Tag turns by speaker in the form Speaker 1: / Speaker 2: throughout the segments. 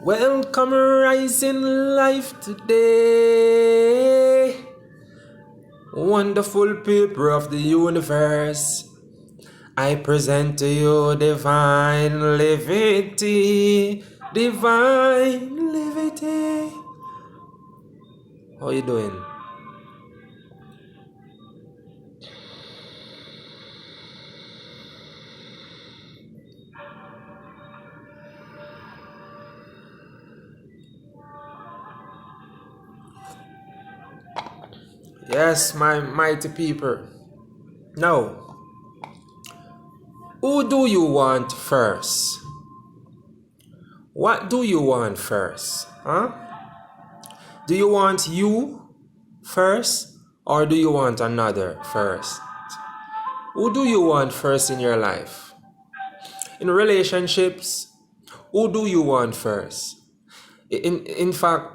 Speaker 1: Welcome rising life today. Wonderful people of the universe, I present to you divine liberty. Divine liberty. How you doing? Yes, my mighty people. Now, who do you want first? What do you want first? Huh? Do you want you first, or do you want another first? Who do you want first in your life? In relationships, who do you want first? In fact,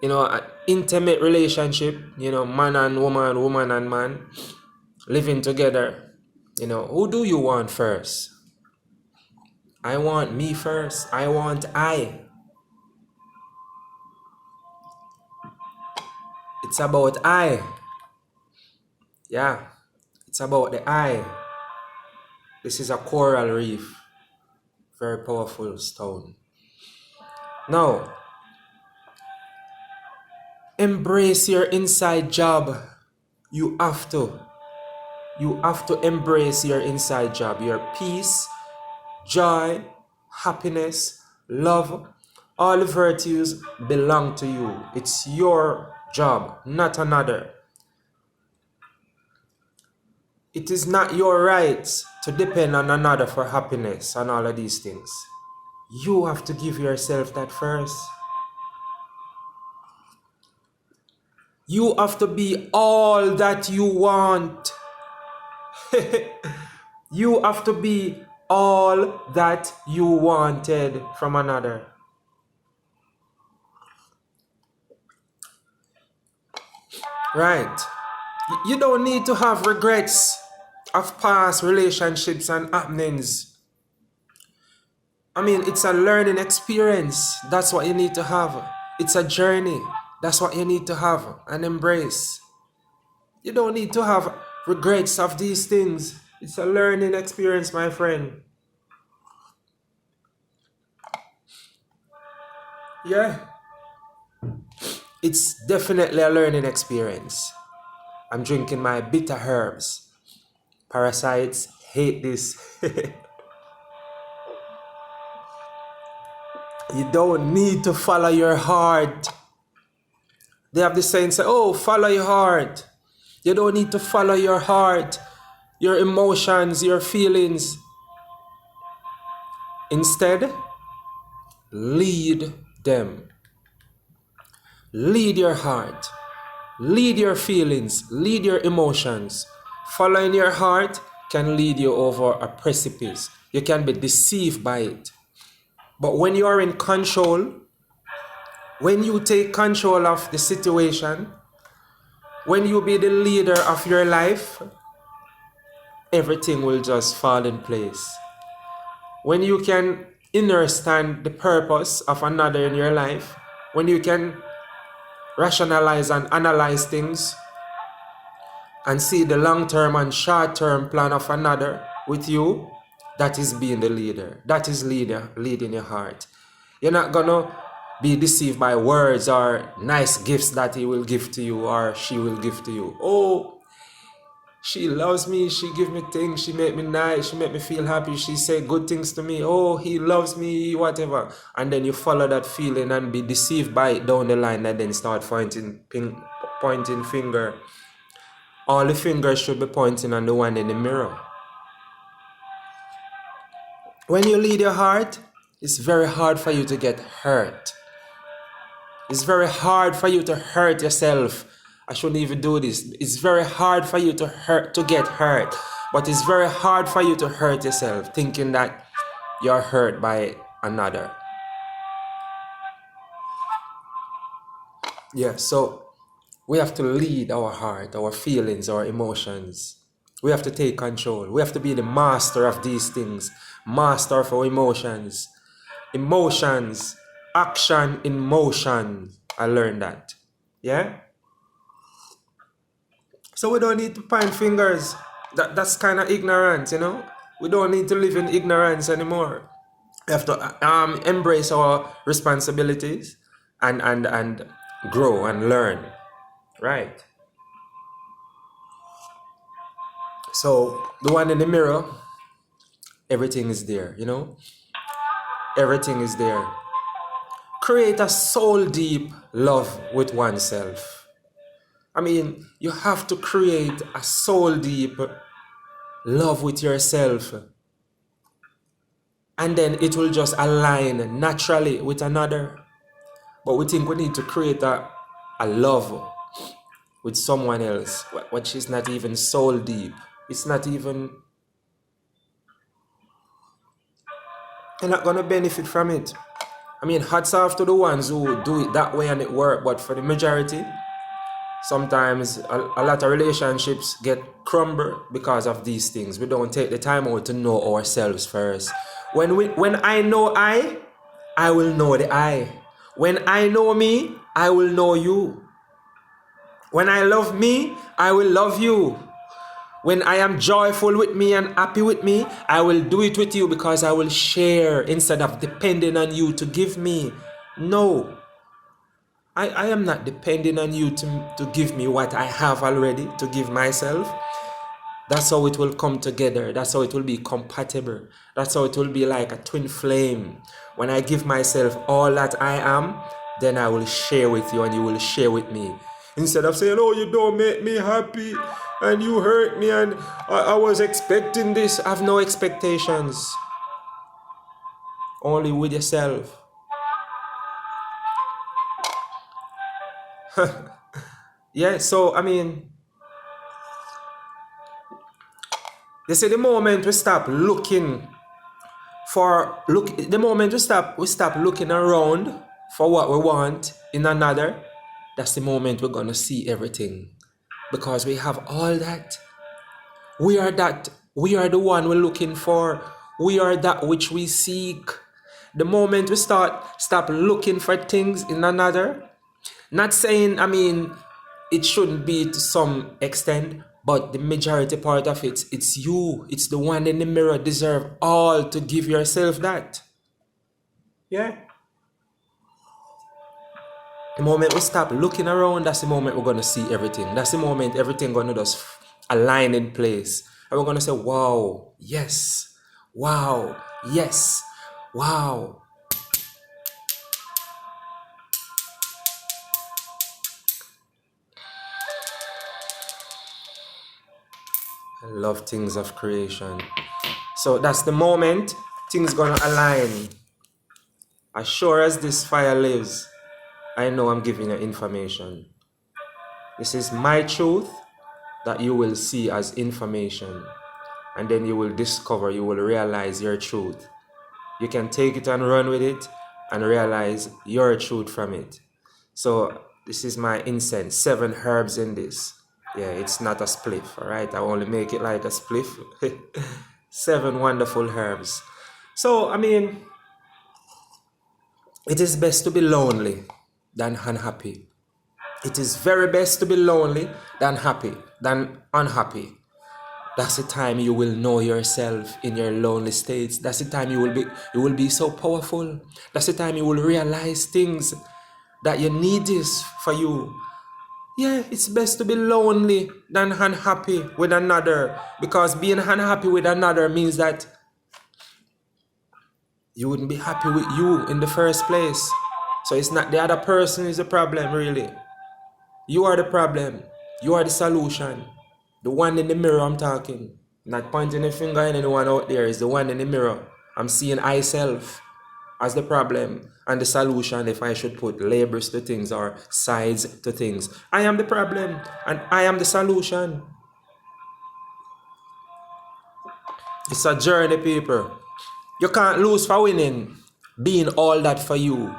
Speaker 1: an intimate relationship, man and woman, woman and man, living together, who do you want first? I want me first. I want I. It's about I. Yeah, it's about the I. This is a coral reef. Very powerful stone. Now, embrace your inside job. You have to embrace your inside job. Your peace, joy, happiness, love, all the virtues belong to you. It's your job, not another. It is not your right to depend on another for happiness and all of these things. You have to give yourself that first. You have to be all that you want. You have to be all that you wanted from another. Right. You don't need to have regrets of past relationships and happenings. I mean, it's a learning experience. That's what you need to have. It's a journey. That's what you need to have and embrace. You don't need to have regrets of these things. It's a learning experience, my friend. Yeah. It's definitely a learning experience. I'm drinking my bitter herbs. Parasites hate this. You don't need to follow your heart. They have this saying, follow your heart. You don't need to follow your heart, your emotions, your feelings. Instead, lead them. Lead your heart. Lead your feelings. Lead your emotions. Following your heart can lead you over a precipice. You can be deceived by it. But when you are in control, when you take control of the situation, when you be the leader of your life, everything will just fall in place. When you can understand the purpose of another in your life, when you can rationalize and analyze things and see the long-term and short-term plan of another with you, that is being the leader. That is leading your heart. You're not gonna be deceived by words or nice gifts that he will give to you or she will give to you. Oh, she loves me, she give me things, she make me nice, she make me feel happy, she say good things to me. Oh, he loves me, whatever. And then you follow that feeling and be deceived by it down the line and then start pointing finger. All the fingers should be pointing on the one in the mirror. When you lead your heart, it's very hard for you to get hurt. It's very hard for you to hurt yourself. I shouldn't even do this. It's very hard for you to get hurt. But it's very hard for you to hurt yourself thinking that you're hurt by another. Yeah, so we have to lead our heart, our feelings, our emotions. We have to take control. We have to be the master of these things. Master of our emotions. Emotions action in motion. I learned that. Yeah? So we don't need to point fingers. That's kind of ignorance, you know? We don't need to live in ignorance anymore. We have to embrace our responsibilities and grow and learn. Right? So the one in the mirror, everything is there, you know? Everything is there. Create a soul deep love with oneself. I mean, you have to create a soul deep love with yourself. And then it will just align naturally with another. But we think we need to create a love with someone else, which is not even soul deep. It's not even... You're not going to benefit from it. I mean, hats off to the ones who do it that way and it works, but for the majority, sometimes a lot of relationships get crumbled because of these things. We don't take the time out to know ourselves first. When I know I will know the I. When I know me, I will know you. When I love me, I will love you. When I am joyful with me and happy with me, I will do it with you because I will share instead of depending on you to give me. No. I am not depending on you to give me what I have already, to give myself. That's how it will come together. That's how it will be compatible. That's how it will be like a twin flame. When I give myself all that I am, then I will share with you and you will share with me. Instead of saying, oh, you don't make me happy and you hurt me and I was expecting this. I have no expectations. Only with yourself. Yeah, so I mean, you see, the moment we stop looking the moment we stop looking around for what we want in another, that's the moment we're gonna see everything. Because we have all that. We are that. We are the one we're looking for. We are that which we seek. The moment we stop looking for things in another, not saying, I mean, it shouldn't be to some extent, but the majority part of it, it's you. It's the one in the mirror deserve all to give yourself that. Yeah. The moment we stop looking around, that's the moment we're going to see everything. That's the moment everything going to just align in place. And we're going to say, wow, yes, wow, yes, wow. I love things of creation. So that's the moment things going to align. As sure as this fire lives, I know I'm giving you information. This is my truth that you will see as information. And then you will discover, you will realize your truth. You can take it and run with it and realize your truth from it. So this is my incense, 7 herbs in this. Yeah, it's not a spliff, all right? I only make it like a spliff. 7 wonderful herbs. So, I mean, it is best to be lonely than unhappy. It is very best to be lonely than unhappy. That's the time you will know yourself in your lonely states. That's the time you will be so powerful. That's the time you will realize things that you need this for you. Yeah, it's best to be lonely than unhappy with another, because being unhappy with another means that you wouldn't be happy with you in the first place. So it's not the other person is the problem, really. You are the problem. You are the solution. The one in the mirror I'm talking. Not pointing a finger at anyone out there. Is the one in the mirror. I'm seeing I self as the problem and the solution, if I should put labels to things or sides to things. I am the problem and I am the solution. It's a journey, people. You can't lose for winning. Being all that for you.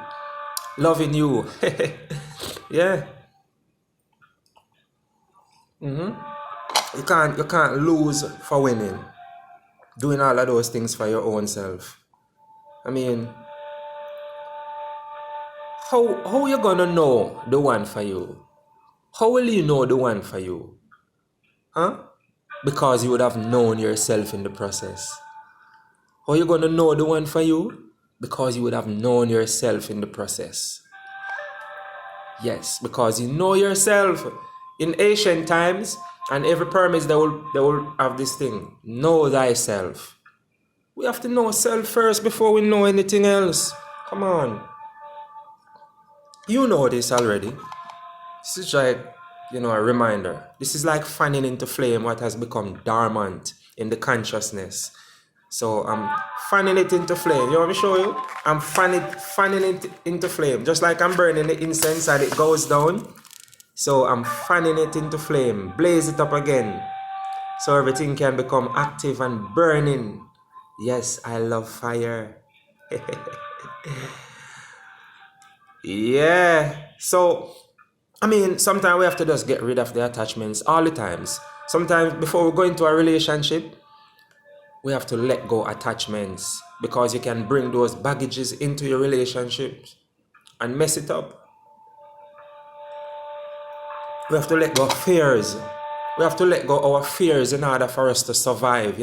Speaker 1: Loving you. Yeah. You can't lose for winning. Doing all of those things for your own self. I mean, How you gonna know the one for you? How will you know the one for you? Huh? Because you would have known yourself in the process. How you gonna know the one for you? Because you would have known yourself in the process. Yes, because you know yourself. In ancient times, and every premise they will have this thing. Know thyself. We have to know self first before we know anything else. Come on. You know this already. This is like, a reminder. This is like fanning into flame what has become dormant in the consciousness. So I'm fanning it into flame. You want me to show you? I'm fanning it into flame. Just like I'm burning the incense and it goes down. So I'm fanning it into flame. Blaze it up again. So everything can become active and burning. Yes, I love fire. Yeah. So, sometimes we have to just get rid of the attachments all the times. Sometimes before we go into a relationship, we have to let go attachments because you can bring those baggages into your relationship and mess it up. We have to let go of fears. We have to let go of our fears in order for us to survive,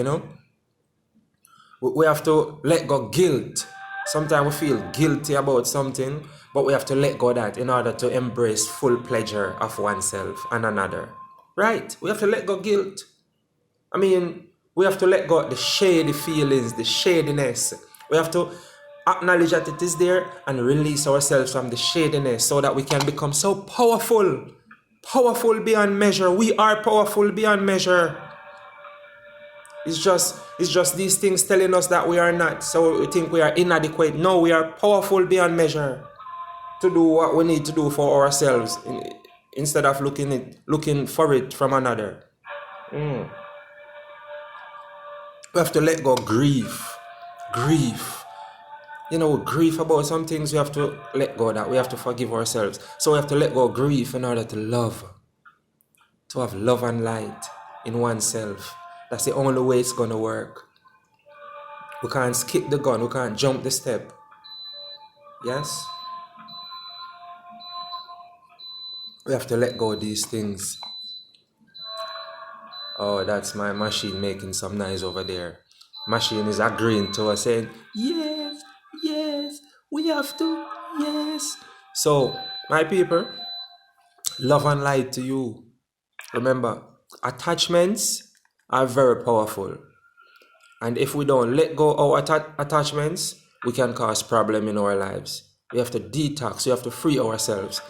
Speaker 1: We have to let go of guilt. Sometimes we feel guilty about something, but we have to let go of that in order to embrace full pleasure of oneself and another. Right? We have to let go of guilt. We have to let go of the shady feelings, the shadiness. We have to acknowledge that it is there and release ourselves from the shadiness so that we can become so powerful. Powerful beyond measure. We are powerful beyond measure. It's just these things telling us that we are not. So we think we are inadequate. No, we are powerful beyond measure to do what we need to do for ourselves instead of looking for it from another. We have to let go of grief. Grief. Grief about some things, we have to let go of that. We have to forgive ourselves. So we have to let go of grief in order to love. To have love and light in oneself. That's the only way it's going to work. We can't skip the gun. We can't jump the step. Yes? We have to let go of these things. Oh, that's my machine making some noise over there. Machine is agreeing to us, saying, yes, we have to, yes. So, my people, love and light to you. Remember, attachments are very powerful. And if we don't let go of our attachments, we can cause problem in our lives. We have to detox. We have to free ourselves.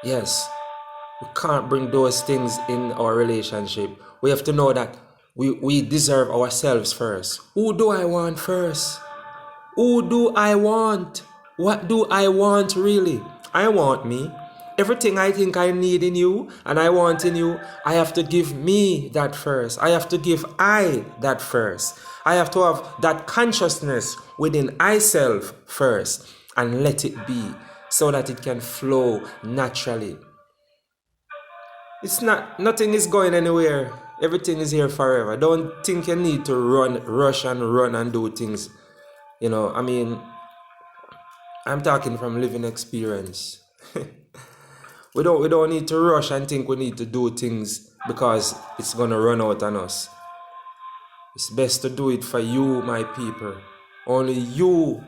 Speaker 1: Yes, we can't bring those things in our relationship. We have to know that we deserve ourselves first. Who do I want first? Who do I want? What do I want really? I want me. Everything I think I need in you and I want in you, I have to give me that first. I have to give I that first. I have to have that consciousness within I self first and let it be so that it can flow naturally. Nothing is going anywhere. Everything is here forever. Don't think you need to rush and do things. I'm talking from living experience. We don't need to rush and think we need to do things because it's gonna run out on us. It's best to do it for you, my people. Only you